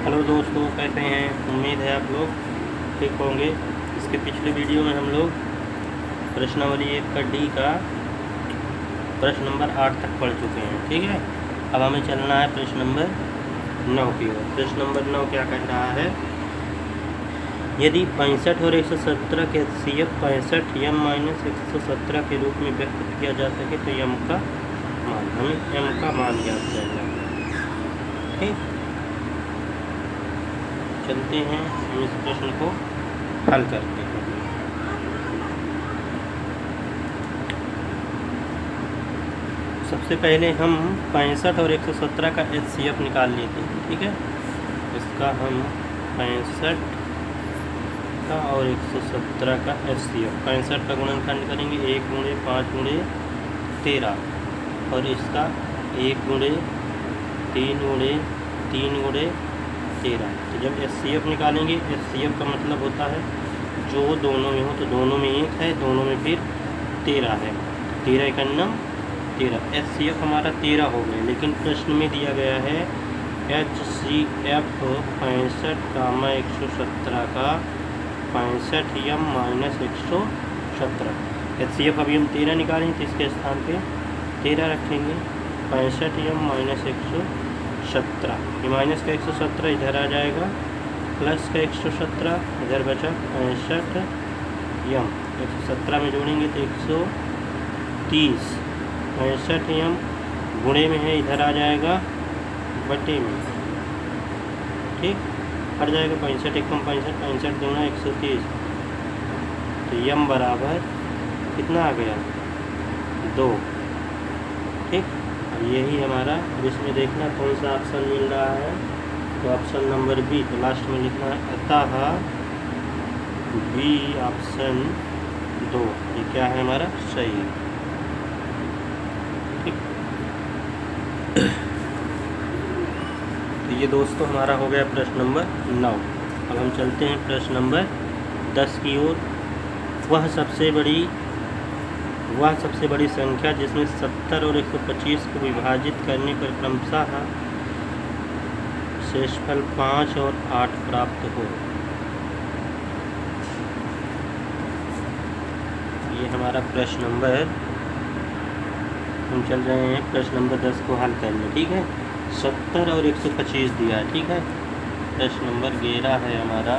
Hello दोस्तों, कैसे हैं? उम्मीद है आप लोग ठीक होंगे। इसके पिछले वीडियो में हम लोग प्रश्नावली 1 का डी का प्रश्न नंबर 8 तक पढ़ चुके हैं। ठीक है, अब हमें चलना है प्रश्न नंबर 9 की ओर। प्रश्न नंबर 9 क्या कह रहा है? यदि 65 और 117 के HCF 65 m - 117 के रूप में व्यक्त किया जा सके तो m का मान, हमें m का मान ज्ञात करना है। ठीक, चलते हैं हम इस प्रश्न को हल करते हैं। सबसे पहले हम 65 और 117 का HCF निकाल लेते हैं। ठीक है, इसका हम 65 का और 117 का HCF, 65 का गुणनखंड करेंगे 1 × 5 × 13 और इसका 1 × 3 × 3 × 13। तो जब HCF निकालेंगे, HCF का मतलब होता है जो दोनों में हो, तो दोनों में 1 है, दोनों में फिर 13 है। 13 एकन्नम 13, HCF हमारा 13 हो गया। लेकिन प्रश्न में दिया गया है HCF 65, 117 का 65 m - 117। HCF अभी हम 13 निकालेंगे तो इसके स्थान पे 13 रखेंगे। 65 m - 117, ये माइनस का 117 इधर आ जाएगा, प्लस का 117 इधर बचा 65 m। 117 में जोड़ेंगे तो 130, 65 m गुणे में है, इधर आ जाएगा बटे में। ठीक, हट जाएगा 65 एकम 65, 65 दूना 130, तो m बराबर कितना आ गया? 2। ठीक, अब यही हमारा, अब इसमें देखना कौन सा ऑप्शन मिल रहा है, तो ऑप्शन नंबर बी, तो लास्ट में लिखना है अतः बी ऑप्शन 2, ये क्या है हमारा सही। ठीक, तो ये दोस्तों हमारा हो गया प्रश्न नंबर 9। अब हम चलते हैं प्रश्न नंबर 10 की ओर। वह सबसे बड़ी संख्या जिसमें 70 और 125 को विभाजित करने पर क्रमशः शेषफल 5 और 8 प्राप्त हो। ये हमारा प्रश्न नंबर, हम चल रहे हैं प्रश्न नंबर 10 को हल करने। ठीक है, 70 और 125 दिया है। ठीक है, प्रश्न नंबर 11 है हमारा।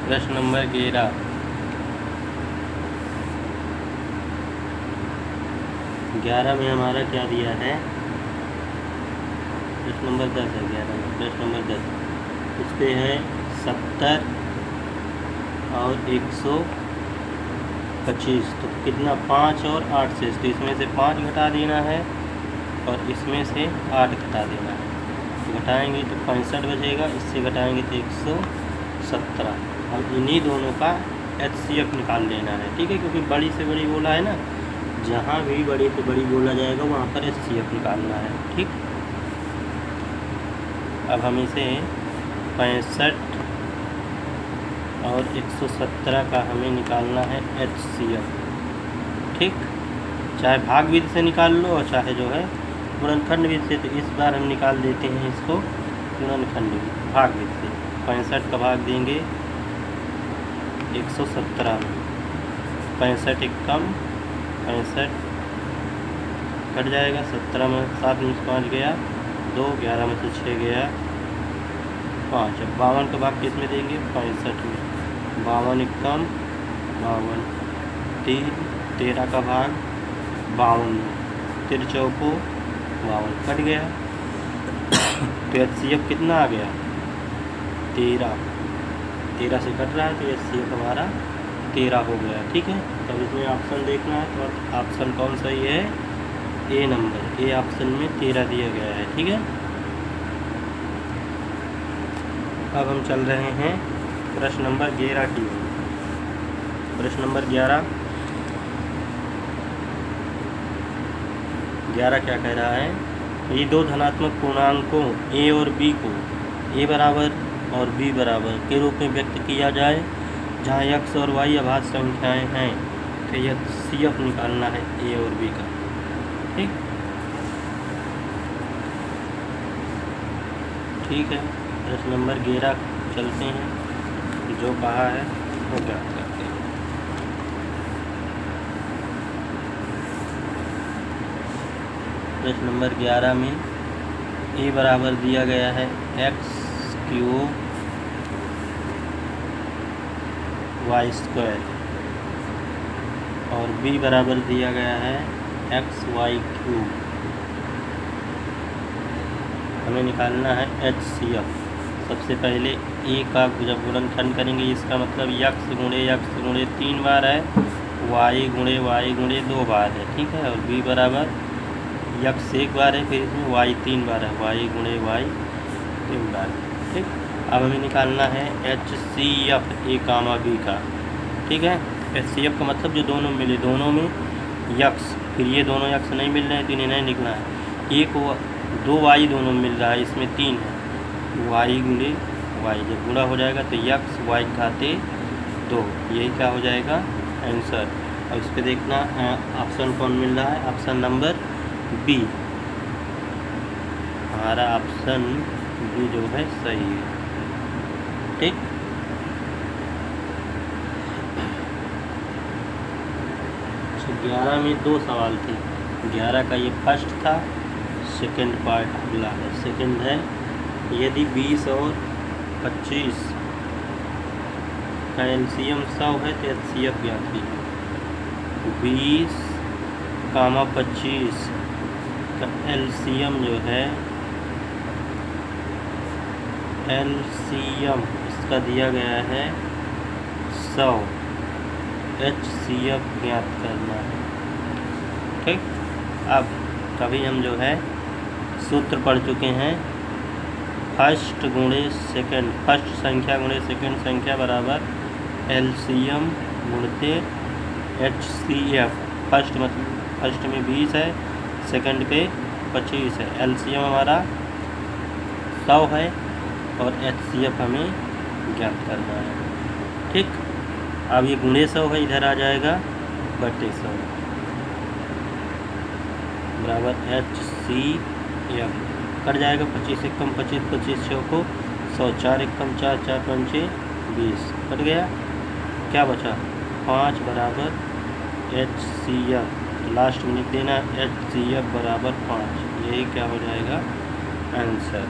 प्रश्न नंबर 11, में हमारा क्या दिया है? प्रश्न नंबर 10 है 11 में। प्रश्न नंबर 10 उस पर है 70 और 125, तो कितना? 5 और 8 से, तो इसमें से 5 घटा देना है और इसमें से 8 घटा देना है। तो घटाएंगे तो 65 बचेगा, इससे घटाएंगे तो 117। अब इन्हीं दोनों का HCF निकाल लेना है। ठीक है, क्योंकि बड़ी से बड़ी बोला है ना, जहाँ भी बड़ी से बड़ी बोला जाएगा वहाँ पर HCF निकालना है। ठीक, अब हम इसे 65 और 117 का हमें निकालना है HCF। ठीक, चाहे भाग विधि से निकाल लो और चाहे जो है गुणनखंड विधि से। तो इस बार हम निकाल देते हैं इसको गुणनखंड विधि, भाग विधि से। 65 का भाग देंगे 117 में, 65 एकम 65 कट जाएगा, 17 में 7 में 5 गया 2, 11 में से 6 गया 5। अब 52 का भाग किस में देंगे? 65 में। 52 एकम 52, 3, 13 का भाग 52 में, 3 चौको 52 कट गया। तो HCF कितना आ गया? 13 से कट रहा है, तो HCF हमारा 13 हो गया। ठीक है, तब इसमें ऑप्शन देखना है, तो ऑप्शन कौन सही है? ए नंबर, ए ऑप्शन में 13 दिया गया है। ठीक है, अब हम चल रहे हैं प्रश्न नंबर 11 की। प्रश्न नंबर 11, 11 क्या कह रहा है, ये दो धनात्मक पूर्णांकों a और b को a बराबर और b बराबर के रूप में व्यक्त किया जाए जहाँ x और y अभाज्य संख्याएं हैं, तो यह CF निकालना है a और b का। ठीक है। प्रश्न नंबर 11 चलते हैं, जो कहा है वो ज्ञात करते हैं। प्रश्न नंबर 11 में a बराबर दिया गया है x क्यूब वाई स्क्वायर और b बराबर दिया गया है एक्स वाई क्यूब। हमें निकालना है HCF। सबसे पहले a का जब गुणनखंड करेंगे, इसका मतलब x गुणे 3 बार है, y गुणे 2 बार है, ठीक है। और b बराबर x 1 बार है, फिर इसमें y 3 बार है, y गुणे y 3 बार, ठीक। अब हमें निकालना है HCF a कामा b का, ठीक है। HCF का मतलब जो दोनों मिले, दोनों में x, फिर ये दोनों x नहीं मिल रहे हैं तो इन्हें नहीं लिखना है। एक 2y दोनों मिल रहा है, इसमें 3 है, y गुणे y जब गुणा हो जाएगा तो x y घाते 2, यही क्या हो जाएगा आंसर। अब इस पर देखना ऑप्शन कौन मिल रहा है, ऑप्शन नंबर बी। हमारा ऑप्शन बी जो है सही है, ठीक। तो 11 में 2 सवाल थे। 11 का ये फर्स्ट था, सेकंड पार्ट अगला है, सेकंड है यदि 20 और 25 का एलसीएम 100 है तो HCF ज्ञात कीजिए। 20 कामा 25 का एलसीएम जो है, एलसीएम इसका दिया गया है 100, HCF ज्ञात करना है, ठीक। अब कभी हम जो है सूत्र पढ़ चुके हैं, फर्स्ट गुणे सेकंड, फर्स्ट संख्या गुणे सेकंड संख्या बराबर एलसीएम गुणते HCF। फर्स्ट मतलब फर्स्ट में 20 है, सेकंड पे 25 है, एलसीएम हमारा 100 है और HCF हमें ज्ञात करना है, ठीक। अब ये गुणे 100 है, इधर आ जाएगा बटे 100 बराबर HCF, कट जाएगा 25 एकम 25, 25 चौको 100, 4 एकम 4, 4 पंचे 20, कट गया, क्या बचा 5 बराबर HCF। लास्ट में लिख देना HCF बराबर 5, यही क्या हो जाएगा आंसर।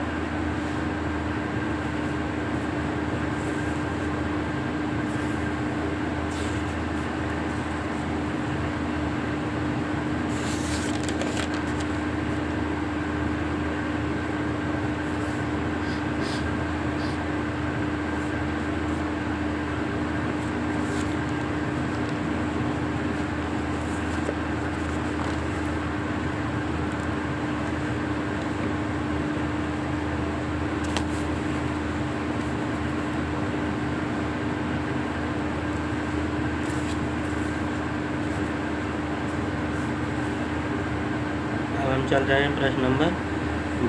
चल रहे हैं प्रश्न नंबर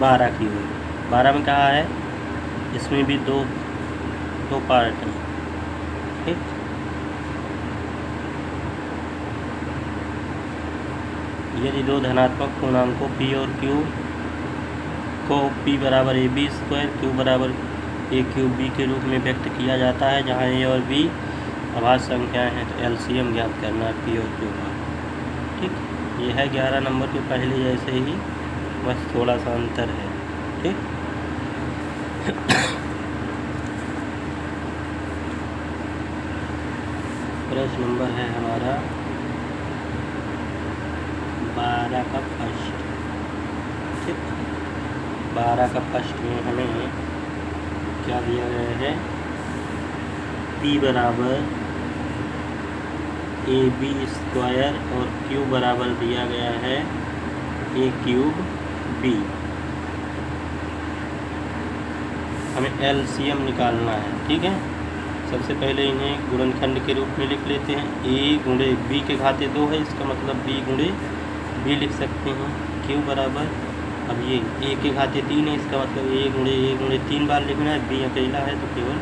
12 की ओर। 12 में कहा है, इसमें भी दो पार्ट हैं, ठीक। यदि दो धनात्मक पूर्णांकों P और Q को P बराबर AB स्क्वायर, Q बराबर A क्यूब B के रूप में व्यक्त किया जाता है जहाँ A और B अभाज्य संख्याएं हैं, तो LCM ज्ञात करना है P और Q का, ठीक। ये है 11 नंबर के पहले जैसे ही, बस थोड़ा सा अंतर है, ठीक। प्रश्न नंबर है हमारा 12 का फर्स्ट, ठीक। 12 का फर्स्ट में हमें क्या दिया गया है, P बराबर AB स्क्वायर और Q बराबर दिया गया है A क्यूब B। हमें LCM निकालना है, ठीक है। सबसे पहले इन्हें गुणनखंड के रूप में लिख लेते हैं। A गुणे B के घाते 2 है, इसका मतलब B गुणे B लिख सकते हैं। क्यू बराबर, अब ये ए के घाते 3 है, इसका मतलब ए गुणे 3 बार लिखना है, बी अकेला है तो केवल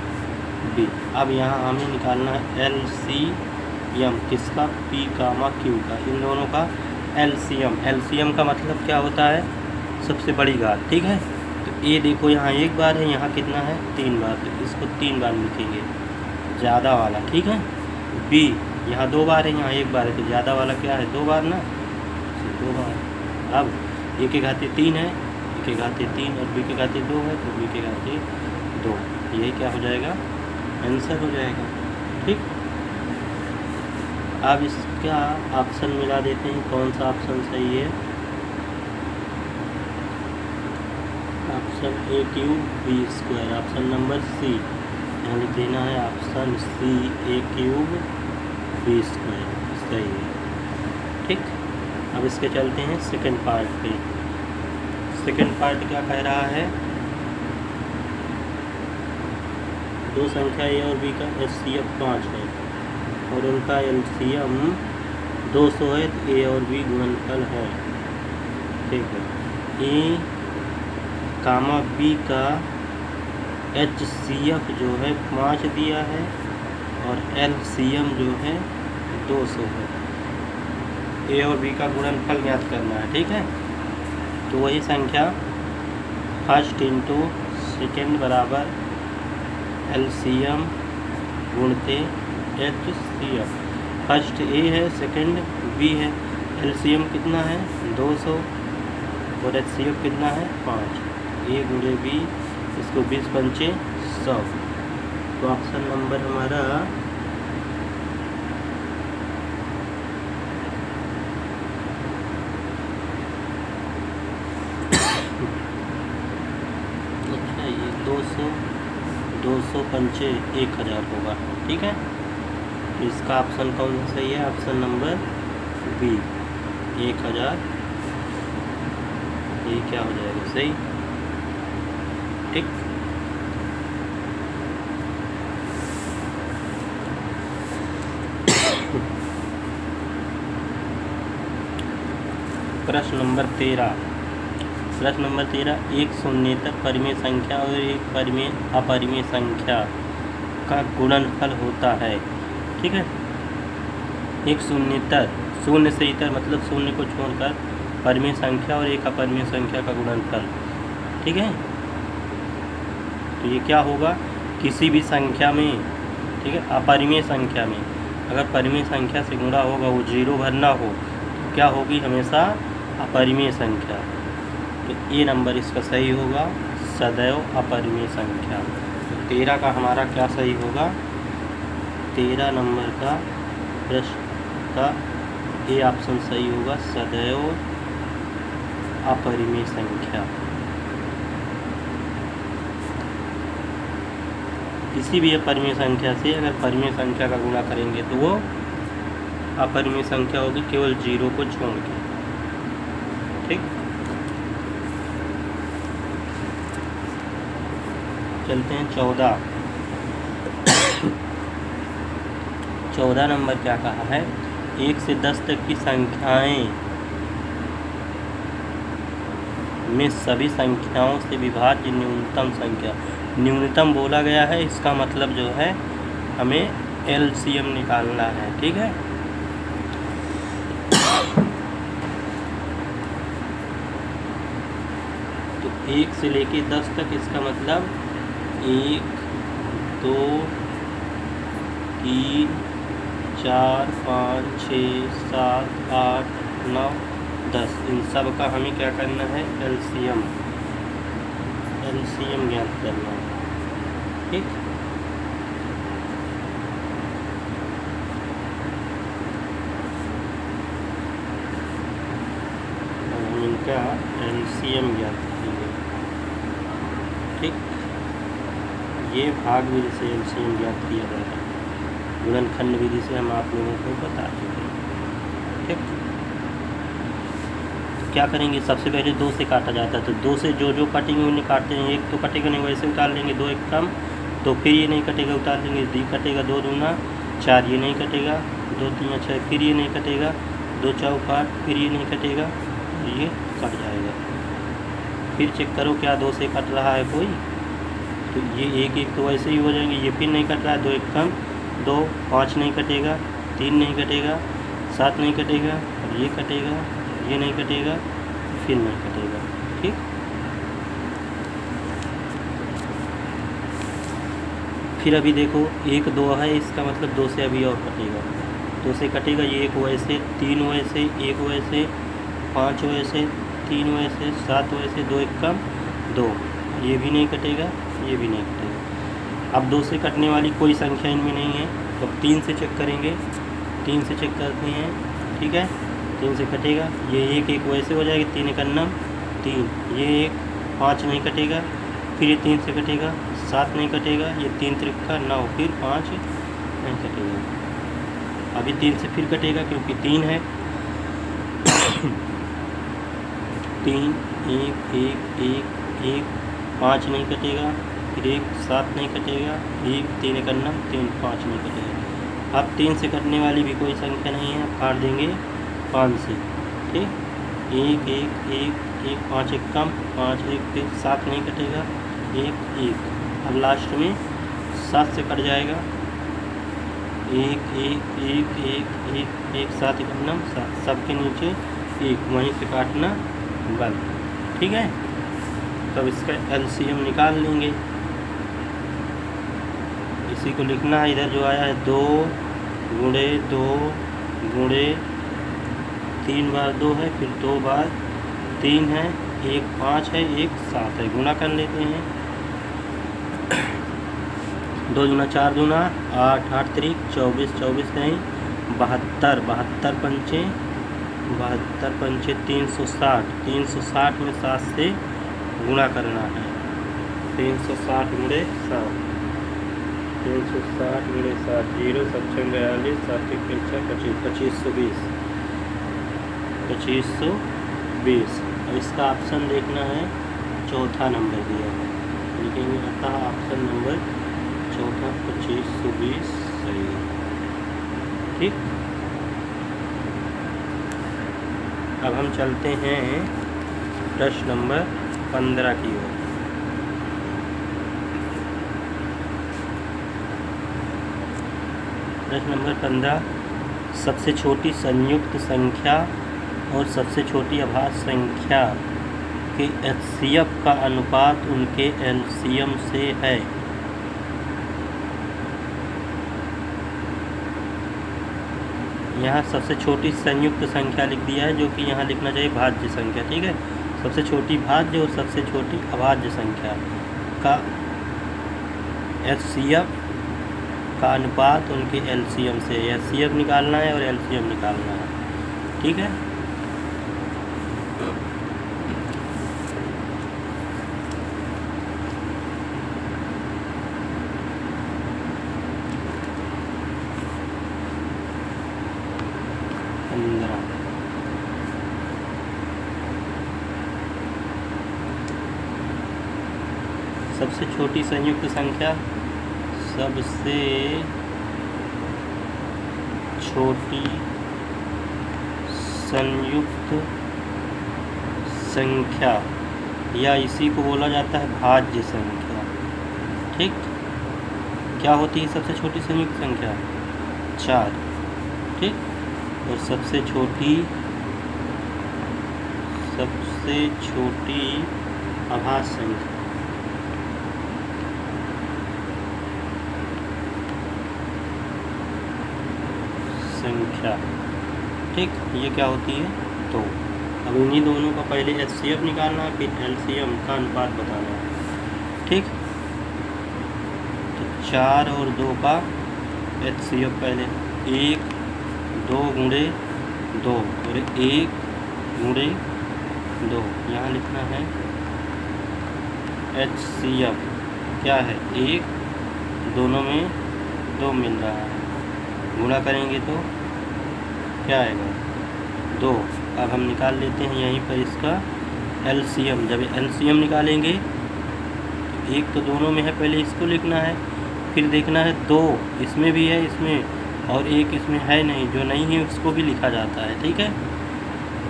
बी। अब यहाँ हमें निकालना है LCM किसका, P कामा Q का, इन दोनों का LCM का मतलब क्या होता है, सबसे बड़ी घात, ठीक है। तो ए देखो यहाँ एक बार है, यहाँ कितना है 3 बार, तो इसको 3 बार लिखेंगे ज़्यादा वाला, ठीक है। बी यहाँ 2 बार है, यहाँ 1 बार है, तो ज़्यादा वाला क्या है 2 बार ना, 2 बार। अब ए के घाते 3 है, ए के घाते 3 और बी के घाते 2 है, तो बी के घाते 2, यही क्या हो जाएगा, आंसर हो जाएगा, ठीक। अब इसका ऑप्शन मिला देते हैं, कौन सा ऑप्शन सही है। Option A cube B square, option number C, यहाँ लिख देना है option C A cube B square सही है, ठीक। अब इसके चलते हैं सेकंड पार्ट पे। सेकंड पार्ट क्या कह रहा है, दो संख्या ए और बी का HCF 5 है और उनका LCM 200 है, तो ए और बी गुणनफल है, ठीक है। ए कामा बी का HCF जो है 5 दिया है और LCM जो है 200 है, ए और बी का गुणनफल ज्ञात करना है, ठीक है। तो वही संख्या फर्स्ट इंटू सेकेंड बराबर LCM गुणते HCF, फर्स्ट ए है सेकंड बी है, LCM कितना है 200 और HCF कितना है 5, ए गुणे बी, इसको 20 पंचे 100, तो ऑप्शन नंबर हमारा अच्छा ये 200 पंचे 1000 होगा, ठीक है। तो इसका ऑप्शन कौन सा सही है, ऑप्शन नंबर बी 1000, ये क्या हो जाएगा सही, ठीक। प्रश्न नंबर 13, एक शून्येतर परिमेय संख्या और एक परिमेय अपरिमेय संख्या का गुणनफल होता है, ठीक है। एक शून्येतर, शून्य से इतर मतलब शून्य को छोड़कर परिमेय संख्या और एक अपरिमेय संख्या का गुणनफल, ठीक है। तो ये क्या होगा, किसी भी संख्या में, ठीक है, अपरिमेय संख्या में अगर परिमेय संख्या से गुणा होगा वो 0 भरना हो तो क्या होगी, हमेशा अपरिमेय संख्या। तो ए नंबर इसका सही होगा, सदैव अपरिमेय संख्या। तो 13 का हमारा क्या सही होगा, 13 नंबर का प्रश्न का ए ऑप्शन सही होगा, सदैव अपरिमेय संख्या। किसी भी अपरिमेय संख्या से अगर परिमेय संख्या का गुणा करेंगे तो वो अपरिमेय संख्या होगी, केवल 0 को छोड़ के, ठीक। चलते हैं 14 नंबर क्या कहा है, 1 से 10 तक की संख्याएं में सभी संख्याओं से विभाज्य न्यूनतम संख्या, न्यूनतम बोला गया है, इसका मतलब जो है हमें LCM निकालना है, ठीक है। तो 1 से लेके 10 तक, इसका मतलब 1 2 3 4 5 6 7 8 9 10, इन सब का हमें क्या करना है, LCM ज्ञात करना है, ठीक। हम इनका LCM ज्ञात करेंगे, ठीक। ये भाग विधि से LCM ज्ञात किया जाएगा, गुणनखंड विधि से हम आप लोगों को बता चुके हैं, ठीक। क्या करेंगे, सबसे पहले 2 से काटा जाता है, तो 2 से जो कटेंगे उन्हें काटते हैं, 1 तो कटेगा नहीं, वैसे उतार लेंगे, 2 एक कम, तो फिर ये नहीं कटेगा, उतार लेंगे, 2 कटेगा, 2 दूना 4, ये नहीं कटेगा, 2 3 6, फिर ये नहीं कटेगा, 2 चौक 8, फिर ये नहीं कटेगा, ये कट जाएगा। फिर चेक करो क्या 2 से कट रहा है कोई, तो ये एक एक तो वैसे ही हो जाएंगे। ये फिर नहीं कट रहा है, 2 एक कम 2, 5 नहीं कटेगा, 3 नहीं कटेगा, 7 नहीं कटेगा, और ये कटेगा, ये नहीं कटेगा, फिर नहीं कटेगा। ठीक, फिर अभी देखो 1 2 है, इसका मतलब 2 से अभी और कटेगा, 2 से कटेगा। ये 1 वैसे, 3 वैसे, 1 वैसे, 5 वैसे, 3 वैसे, 7 वैसे, 2 एक कम 2, ये भी नहीं कटेगा, ये भी नहीं कटेगा। अब 2 से कटने वाली कोई संख्या इनमें नहीं है, तो अब 3 से चेक करेंगे। 3 से चेक करते हैं, ठीक है, 3 से कटेगा। ये 1 1 वैसे हो जाएगा, 3 एक अन्नम 3, ये 1 5 नहीं कटेगा, फिर ये 3 से कटेगा, 7 नहीं कटेगा, ये 3 त्रिक्का 9, फिर 5 नहीं कटेगा। अभी 3 से फिर कटेगा क्योंकि 3 है। 3 1 1 1 1 5 नहीं कटेगा, फिर 1 7 नहीं कटेगा, 1 3 एक अन्नम 3 5 नहीं कटेगा। अब 3 से कटने वाली भी कोई संख्या नहीं है, काट देंगे 5 से। ठीक, 1 1 1 1 5 एक कम 5 1, फिर 7 नहीं कटेगा, 1 1। अब लास्ट में 7 से कट जाएगा, 1 1 1 1 1 1 7 एक अन्नम 7, सबके नीचे 1, वहीं से काटना बंद। ठीक है, तब इसका एलसीएम निकाल लेंगे। इसी को लिखना है, इधर जो आया है 2 गुणे 2 गुणे 3 बार 2 है, फिर 2 बार 3 है, 1 5 है, 1 7 है, गुणा कर लेते हैं। 2 दूना 4 दूना 8 8 त्रिक 24 24 नहीं 72 72 पंचे 360 360 में 7 से गुणा करना है। 360 गुणे 7, 360 गुणे 7, 0 7 42 7 25 2520। और इसका ऑप्शन देखना है, चौथा नंबर दिया है, लिखेंगे अतः ऑप्शन नंबर चौथा 2520 सही है। ठीक, अब हम चलते हैं प्रश्न नंबर 15 की ओर। प्रश्न नंबर 15, सबसे छोटी संयुक्त संख्या और सबसे छोटी अभाज्य संख्या के एचसीएफ का अनुपात उनके एलसीएम से है। यहाँ सबसे छोटी संयुक्त संख्या लिख दिया है, जो कि यहाँ लिखना चाहिए भाज्य संख्या। ठीक है, सबसे छोटी भाज्य और सबसे छोटी अभाज्य संख्या का एचसीएफ का अनुपात उनके एलसीएम से, एचसीएफ निकालना है और एलसीएम निकालना है। ठीक है, सबसे छोटी संयुक्त संख्या, सबसे छोटी संयुक्त संख्या या इसी को बोला जाता है भाज्य संख्या। ठीक, क्या होती है सबसे छोटी संयुक्त संख्या? 4। ठीक, और सबसे छोटी अभाज्य संख्या। ठीक, ये क्या होती है? तो अब इन्हीं दोनों का पहले एचसीएफ निकालना है, फिर एलसीएम का अनुपात बताना है। ठीक, तो 4 और 2 का एचसीएफ पहले 1 2 गुणे 2 और 1 गुणे 2, यहाँ लिखना है एचसीएफ क्या है? 1, दोनों में 2 मिल रहा है, गुणा करेंगे तो क्या आएगा? 2। अब हम निकाल लेते हैं यहीं पर इसका एलसीएम। जब एलसीएम निकालेंगे तो 1 तो दोनों में है, पहले इसको लिखना है, फिर देखना है 2 इसमें भी है इसमें, और 1 इसमें है नहीं, जो नहीं है उसको भी लिखा जाता है। ठीक है,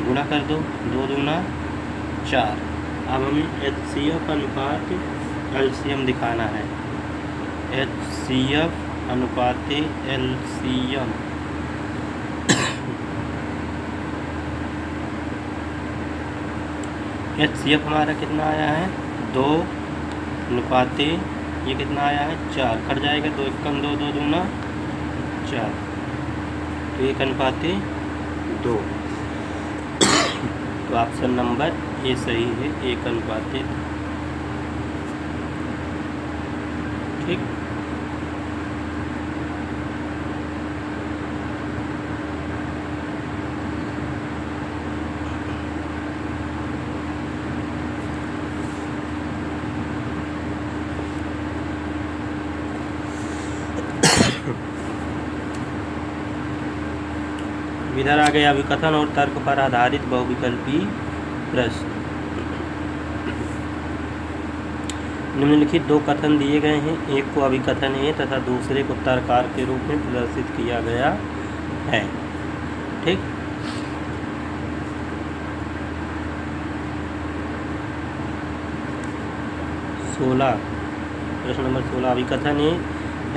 गुणा कर दो, 2 दूना 4। अब हमें HCF अनुपात LCM दिखाना है। HCF अनुपात LCM। HCF हमारा कितना आया है 2 अनुपात ये कितना आया है 4, कट जाएगा 2 एकम 2, 2 दूना 4, तो 1 अनुपात 2। तो ऑप्शन नंबर ए सही है, 1 अनुपात 2। ठीक। इधर आ गया अभिकथन और तर्क पर आधारित बहुविकल्पी प्रश्न। निम्नलिखित 2 कथन दिए गए हैं, एक को अभिकथन ए तथा दूसरे को तर्कार के रूप में प्रदर्शित किया गया है। ठीक। प्रश्न नंबर 16, अभिकथन ए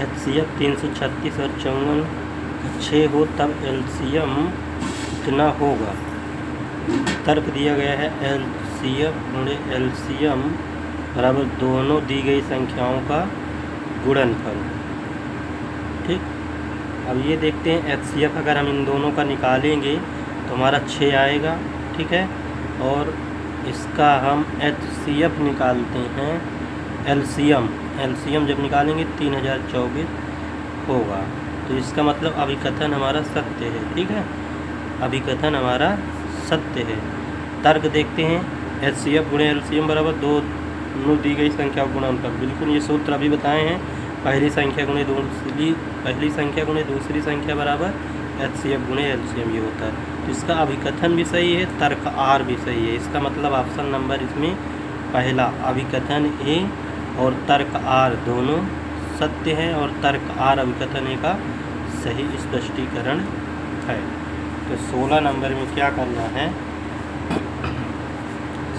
HCF 336 और 54 6 हो तब LCM कितना होगा। तर्क दिया गया है LCF गुणे LCM बराबर दोनों दी गई संख्याओं का गुणनफल। ठीक। अब ये देखते हैं HCF अगर हम इन दोनों का निकालेंगे तो हमारा 6 आएगा। ठीक है। और इसका हम HCF निकालते हैं LCM जब निकालेंगे 3024 होगा। तो इसका मतलब अभिकथन हमारा सत्य है। ठीक है, अभिकथन हमारा सत्य है। तर्क देखते हैं HCF गुणे LCM बराबर दोनों दी गई संख्या गुणनफल। बिल्कुल ये सूत्र अभी बताए हैं, पहली संख्या गुणे दूसरी संख्या बराबर HCF गुणे LCM ये होता है। तो इसका अभिकथन भी सही है, तर्क आर भी सही है। इसका मतलब ऑप्शन नंबर इसमें पहला अभिकथन ए और तर्क आर दोनों सत्य है और तर्क आर अभिकथन ए का सही स्पष्टीकरण है। तो 16 नंबर में क्या करना है,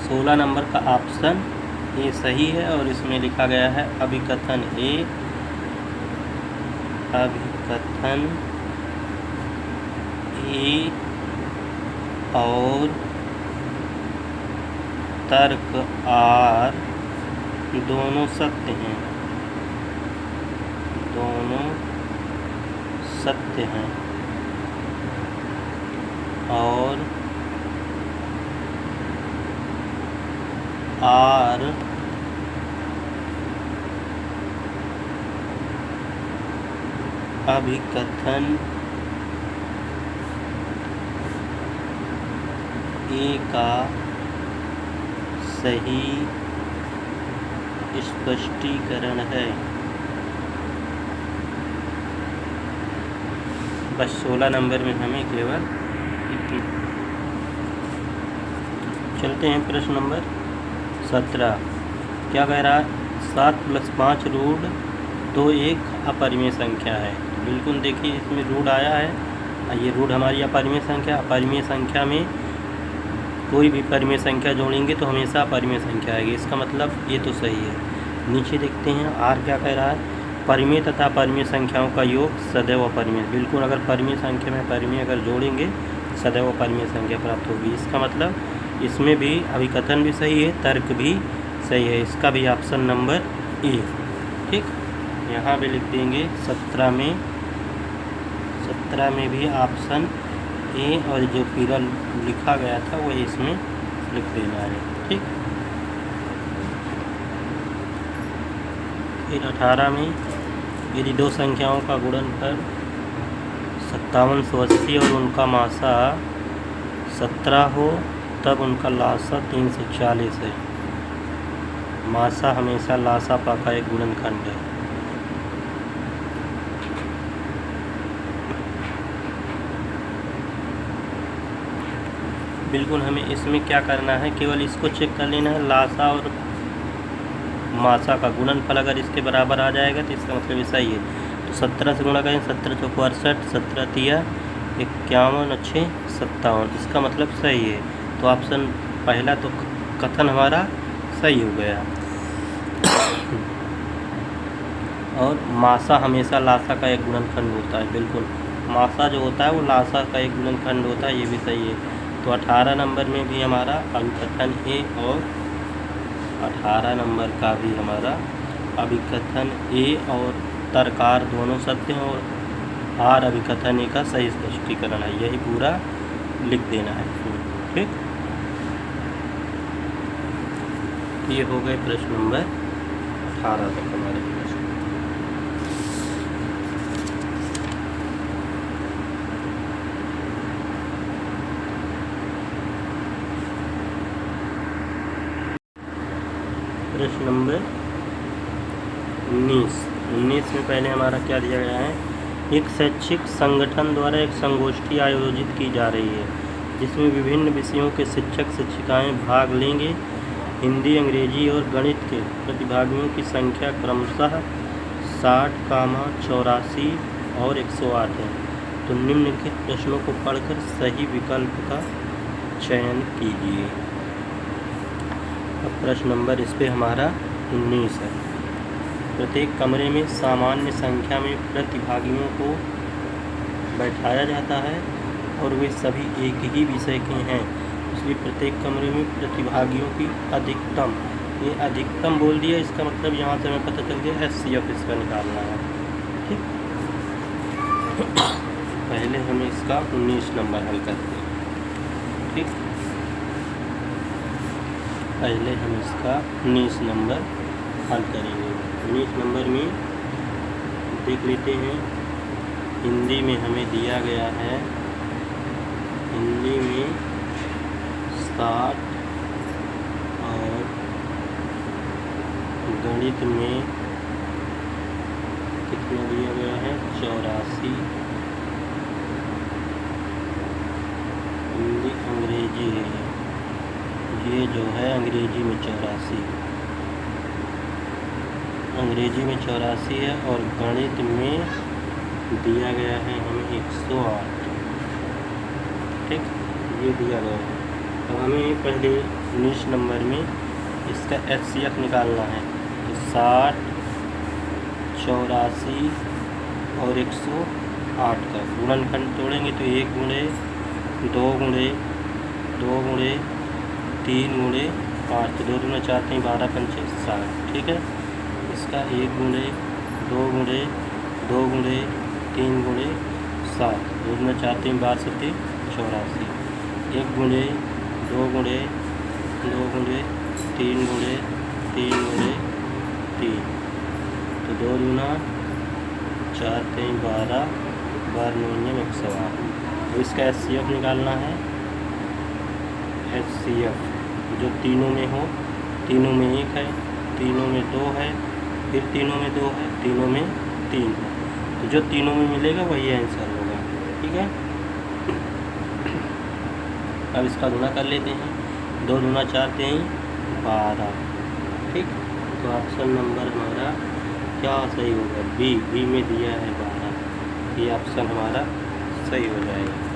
16 नंबर का ऑप्शन ए सही है और इसमें लिखा गया है अभिकथन ए और तर्क आर दोनों सत्य हैं, और आर अभिकथन ए का सही स्पष्टीकरण है। बस 16 नंबर में हमें केवल चलते हैं प्रश्न नंबर 17। क्या कह रहा है, 7 + 5 रूट 2 एक अपरिमेय संख्या है। तो बिल्कुल देखिए इसमें रूट आया है, ये रूट हमारी अपरिमेय संख्या में कोई भी परिमेय संख्या जोड़ेंगे तो हमेशा अपरिमेय संख्या आएगी। इसका मतलब ये तो सही है। नीचे देखते हैं आर क्या कह रहा है, परिमेय तथा अपरिमेय संख्याओं का योग सदैव अपरिमेय। बिल्कुल अगर परिमेय संख्या में परिमेय अगर जोड़ेंगे सदैव अपरिमेय संख्या प्राप्त होगी। इसका मतलब इसमें भी अभिकथन भी सही है, तर्क भी सही है। इसका भी ऑप्शन नंबर ए। ठीक, यहाँ भी लिख देंगे 17 में भी ऑप्शन ए और जो पूरा लिखा गया था वही इसमें लिख देना है। ठीक, फिर 18 में यदि 2 संख्याओं का गुणनफल 5780 और उनका मासा 17 हो तब उनका लासा 340 है। मासा हमेशा लासापा का एक गुणनखंड है। बिल्कुल हमें इसमें क्या करना है, केवल इसको चेक कर लेना है, लासा और मासा का गुणनफल अगर इसके बराबर आ जाएगा तो इसका मतलब ऐसा ही है। तो 17 से गुणा करें, 17 × 4 = 62, 17 × 3 = 51 अच्छे 57, इसका मतलब सही है। तो ऑप्शन पहला तो कथन हमारा सही हो गया। और मासा हमेशा लासा का एक गुणनखंड होता है, बिल्कुल मासा जो होता है वो लासा का एक गुणनखंड होता है, ये भी सही है। तो 18 नंबर में भी हमारा अभिकथन ए और 18 नंबर का भी हमारा अभिकथन ए और तरकार दोनों सत्य हैं और आर अभिकथन ए का सही स्पष्टीकरण है, यही पूरा लिख देना है। ठीक, ये हो गए प्रश्न नंबर 18 तक हमारे प्रश्न। प्रश्न नंबर 19 में पहले हमारा क्या दिया गया है, एक शैक्षिक संगठन द्वारा एक संगोष्ठी आयोजित की जा रही है जिसमें विभिन्न विषयों के शिक्षक शिक्षिकाएं भाग लेंगे। हिंदी, अंग्रेजी और गणित के प्रतिभागियों की संख्या क्रमशः 60, 84 और 108 है। तो निम्नलिखित प्रश्नों को पढ़कर सही विकल्प का चयन कीजिए। अब प्रश्न नंबर इस पे हमारा 19 है। प्रत्येक कमरे में सामान्य संख्या में प्रतिभागियों को बैठाया जाता है और वे सभी एक ही विषय के हैं, इसलिए प्रत्येक कमरे में प्रतिभागियों की अधिकतम, ये अधिकतम बोल दिया, इसका मतलब यहाँ से हमें पता चल गया HCF इसका निकालना है। ठीक, पहले हमें इसका 19 नंबर हल करते हैं। ठीक, पहले हम इसका 19 नंबर हल करेंगे। 19 नंबर में देख लेते हैं, हिंदी में हमें दिया गया है, हिंदी में 60 और गणित में कितना दिया गया है 84। हिंदी अंग्रेजी है, ये जो है अंग्रेजी में 84, अंग्रेजी में 84 है और गणित में दिया गया है हमें 108। ठीक, ये दिया गया है। अब हमें पहले 19 नंबर में इसका HCF निकालना है। तो 60, 84 और 108 का गुणनखंड तोड़ेंगे तो 1 गुणे 2 गुणे 2 गुणे 3 गुणे 5, तो 2 दूना 4 3 12 पंचे 60। ठीक है, इसका 1 गुणे 2 गुणे 2 गुणे 3 गुणे 7, 2 दूना 4 3 12 7 84, 1 गुणे 2 गुणे 2 गुणे 3 गुणे 3 गुणे 3, तो 2 दूना 4 3 12 12 9 108। तो इसका HCF निकालना है। HCF जो तीनों में हो, तीनों में 1 है, तीनों में 2 है, फिर तीनों में 2 है, तीनों में 3 है, तो जो तीनों में मिलेगा वही आंसर होगा। ठीक है, अब इसका गुना कर लेते हैं। 2 दूना 4 3 12। ठीक, तो ऑप्शन नंबर हमारा क्या सही होगा, बी में दिया है 12, ये ऑप्शन हमारा सही हो जाएगा।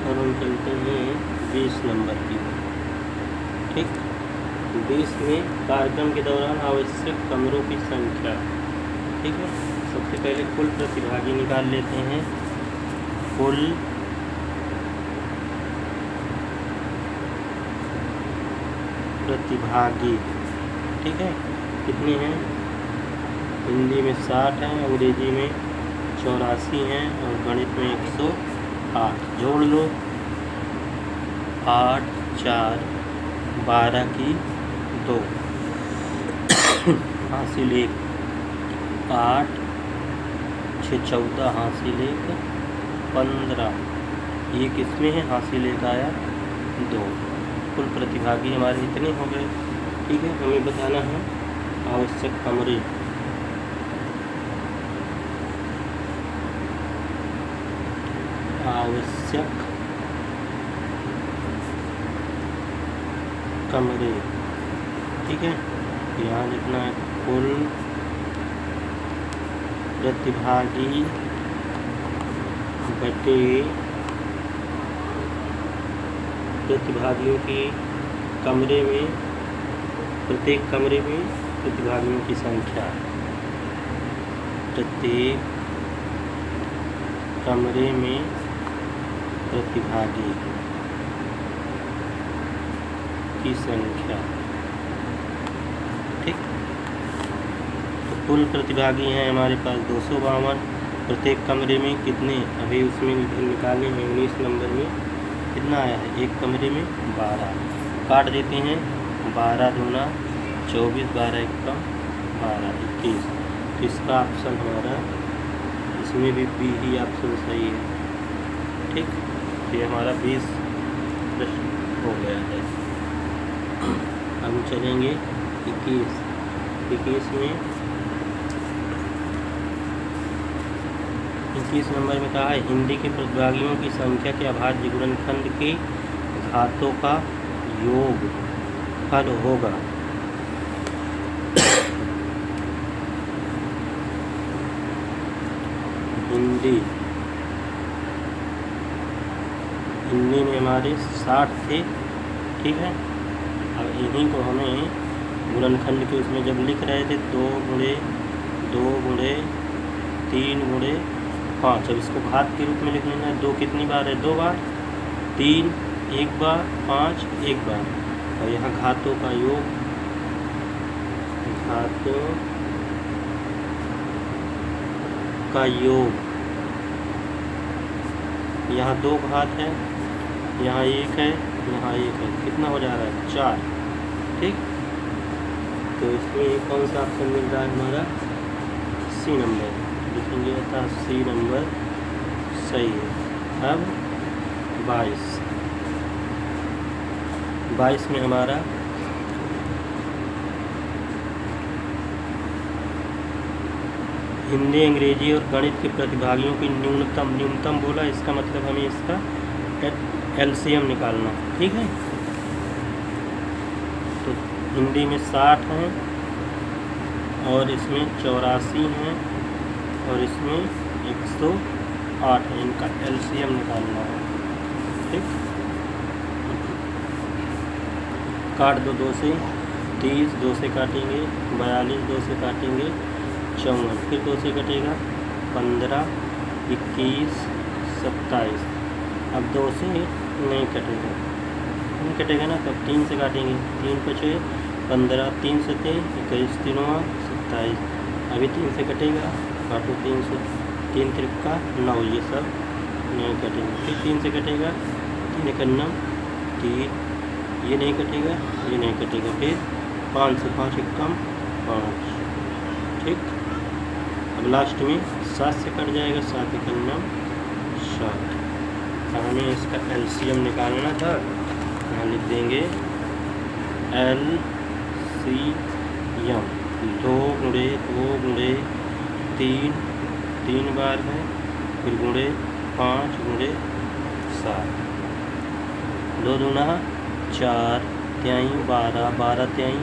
और हम चलते हैं 20 नंबर की। ठीक, 20 में कार्यक्रम के दौरान आवश्यक कमरों की संख्या। ठीक है, सबसे पहले कुल प्रतिभागी निकाल लेते हैं। कुल प्रतिभागी, ठीक है, कितने हैं, हिंदी में 60 हैं, अंग्रेजी में 84 हैं और गणित में 108। जोड़ लो, 8 4 12 की 2 हासिल 1, 8 6 14 हासिल 1 15, ये किसमें है, हासिल 1 आया 2। कुल प्रतिभागी हमारे इतने हो गए। ठीक है, हमें बताना है आवश्यक कमरे। आवश्यक कमरे, ठीक है। यहाँ लिखना है कुल प्रतिभागी बटे प्रतिभागियों की कमरे में, प्रत्येक कमरे में प्रतिभागियों की संख्या, प्रत्येक कमरे में प्रतिभागी की संख्या, ठीक। तो कुल प्रतिभागी हैं हमारे पास 252। प्रत्येक कमरे में कितने, अभी उसमें निकालने में 19 नंबर में कितना आया है, एक कमरे में 12। काट देते हैं, 12 दूना 24, 12 एकम 12, 21। तो इसका ऑप्शन हमारा इसमें भी बी ही ऑप्शन सही है, ठीक। ये हमारा 20 प्रश्न हो गया है। हम चलेंगे 21 में 21 नंबर में कहा है हिंदी के प्रतिभागियों की संख्या के अभाज्य गुणनखंड के घातों का योग फल होगा। हिंदी में हमारे 60 थे, ठीक है। अब इन्हीं को हमें गुणनखंड के उसमें जब लिख रहे थे 2 गुणे 2 गुणे 3 गुणे 5, अब इसको घात के रूप में लिख लेना है। 2 कितनी बार है, 2 बार, 3 1 बार, 5 1 बार, और यहाँ घातों का योग, घातों का योग, यहाँ 2 घात है, यहाँ 1 है, यहाँ 1 है, कितना हो जा रहा है 4, ठीक। तो इसमें कौन सा ऑप्शन मिल रहा है हमारा, सी नंबर लिखेंगे, अर्थात सी नंबर सही है। अब 22 में हमारा हिंदी, अंग्रेजी और गणित के प्रतिभागियों की न्यूनतम बोला, इसका मतलब हमें इसका एलसीएम निकालना, ठीक है। तो हिंदी में 60 हैं और इसमें 84 हैं और इसमें 108 है, इनका एलसीएम निकालना है, ठीक। काट दो, 2 से 30, 2 से काटेंगे 42, 2 से काटेंगे 54, फिर 2 से कटेगा 15, 21, 27। अब 2 से नहीं कटेगा ना, तब 3 से काटेंगे, 3 बचे 15, 3 से 21, 3 27। अभी 3 से कटेगा, काटो 3 से, 3 त्रिका 9, ये सब नहीं कटेंगे। फिर 3 से कटेगा, 3 एक 9, 3, ये नहीं कटेगा, ये नहीं कटेगा। फिर 5 से 5 एक कम 5, ठीक। अब लास्ट में 7 से कट जाएगा, 7 एक 9 7। अब हमें इसका एलसीएम निकालना था, यहाँ लिख देंगे एलसीएम 2 गुणे 2 गुणे 3, 3 बार है, फिर गुणे 5 गुणे 7, 2 दूना 4, 3 12, 12 3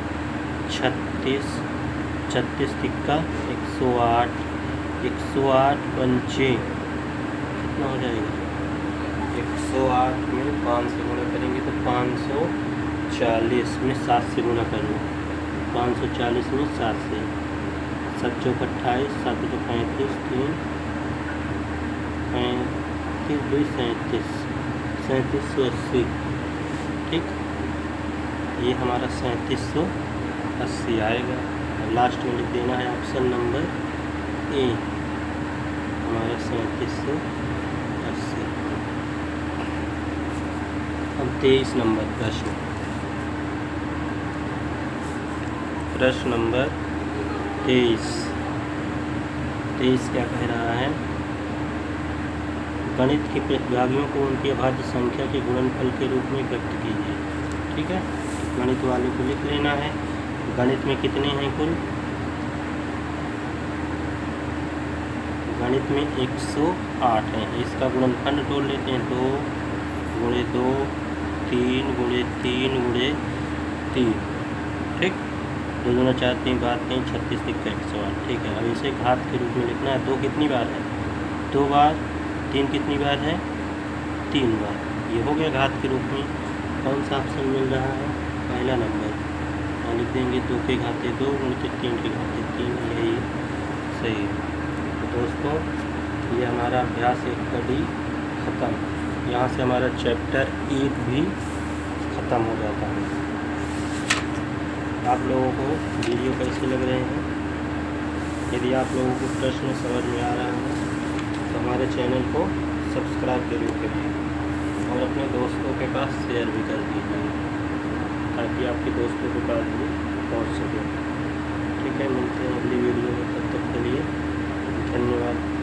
36, 36 तिक्का 108, 108 पंचे कितना हो जाएगा, 108 में 5 से गुणा करेंगे तो 540 में 7 से गुणा करना, 540 में 7 से, 7 चौक 28, 7 तो 35, 3 35 2 37, 3780, ठीक। ये हमारा 3780 आएगा। लास्ट में लिख देना है ऑप्शन नंबर ए, हमारा 3780। अब 23 नंबर प्रश्न नंबर 23 क्या कह रहा है, गणित के प्रतिभागियों को उनकी अभाज्य संख्या के गुणनफल के रूप में व्यक्त कीजिए, ठीक है। गणित वाले को लिख लेना है, गणित में कितने हैं कुल, गणित में 108 है। इसका गुणनखंड तोड़ लेते हैं, 2 गुणे 2, 3 गुणे 3 गुणे 3, ठीक। 2 दूना 4, 3 बार 3, 36 दिखता है 108, ठीक है। अब इसे घात के रूप में लिखना है। 2 कितनी बार है? 2 बार। 3 कितनी बार है? 3 बार। ये हो गया घात के रूप में। कौन सा ऑप्शन मिल रहा है? पहला नंबर। और लिख देंगे 2 के घाते 2 गुणित 3 के घाते 3, यही सही है। तो दोस्तों ये हमारा अभ्यास 1 का डी ख़त्म। यहाँ से हमारा चैप्टर 1 भी ख़त्म हो जाता है। आप लोगों को वीडियो कैसे लग रहे हैं? यदि आप लोगों को प्रश्न समझ में आ रहा है तो हमारे चैनल को सब्सक्राइब जरूर करिए और अपने दोस्तों के पास शेयर भी कर दीजिए, ताकि आपके दोस्तों के पास भी पहुंच सके। ठीक है, मिलते हैं अगली वीडियो में। तब तक के लिए धन्यवाद।